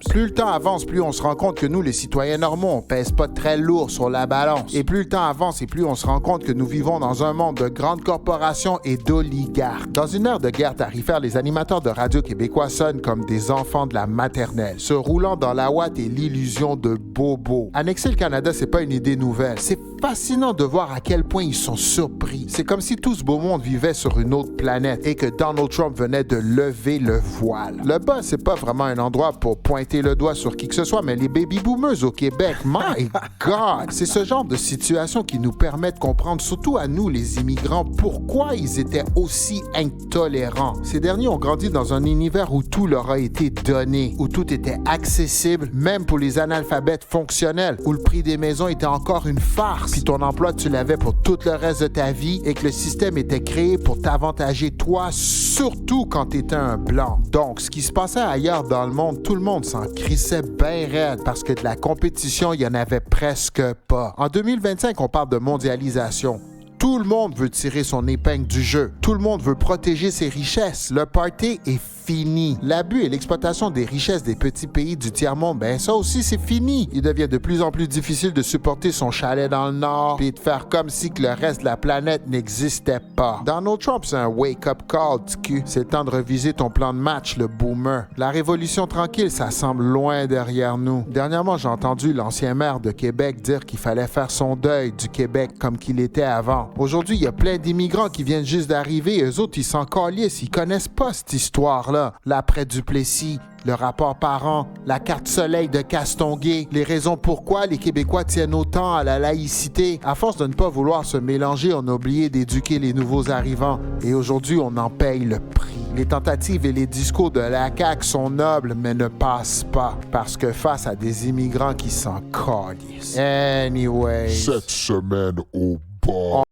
Plus le temps avance, plus on se rend compte que nous, les citoyens normaux, on pèse pas très lourd sur la balance. Et plus le temps avance et plus on se rend compte que nous vivons dans un monde de grandes corporations et d'oligarques. Dans une ère de guerre tarifaire, les animateurs de radio québécois sonnent comme des enfants de la maternelle, se roulant dans la ouate et l'illusion de bobo. Annexer le Canada, c'est pas une idée nouvelle. C'est fascinant de voir à quel point ils sont surpris. C'est comme si tout ce beau monde vivait sur une autre planète et que Donald Trump venait de lever le voile. Le bas, c'est pas vraiment un endroit pour pointer le doigt sur qui que ce soit, mais les baby boomers au Québec, my God! C'est ce genre de situation qui nous permet de comprendre, surtout à nous, les immigrants, pourquoi ils étaient aussi intolérants. Ces derniers ont grandi dans un univers où tout leur a été donné, où tout était accessible, même pour les analphabètes fonctionnels, où le prix des maisons était encore une farce, puis ton emploi, tu l'avais pour tout le reste de ta vie et que le système était créé pour t'avantager toi, surtout quand tu étais un blanc. Donc, ce qui se passait ailleurs dans le monde, tout le monde s'en crissait bien raide parce que de la compétition, il y en avait presque pas. En 2025, on parle de mondialisation. Tout le monde veut tirer son épingle du jeu. Tout le monde veut protéger ses richesses. Le party est fini. L'abus et l'exploitation des richesses des petits pays du tiers-monde, ben ça aussi c'est fini. Il devient de plus en plus difficile de supporter son chalet dans le nord et de faire comme si que le reste de la planète n'existait pas. Donald Trump, c'est un wake-up call, TQ. C'est le temps de reviser ton plan de match, le boomer. La révolution tranquille, ça semble loin derrière nous. Dernièrement, j'ai entendu l'ancien maire de Québec dire qu'il fallait faire son deuil du Québec comme qu'il était avant. Aujourd'hui, il y a plein d'immigrants qui viennent juste d'arriver. Eux autres, ils s'en calissent. Ils connaissent pas cette histoire-là. L'après-Duplessis, le rapport parent, la carte soleil de Castonguay, les raisons pourquoi les Québécois tiennent autant à la laïcité. À force de ne pas vouloir se mélanger, on a oublié d'éduquer les nouveaux arrivants. Et aujourd'hui, on en paye le prix. Les tentatives et les discours de la CAQ sont nobles, mais ne passent pas. Parce que face à des immigrants qui s'en calissent. Anyway. Cette semaine au bar.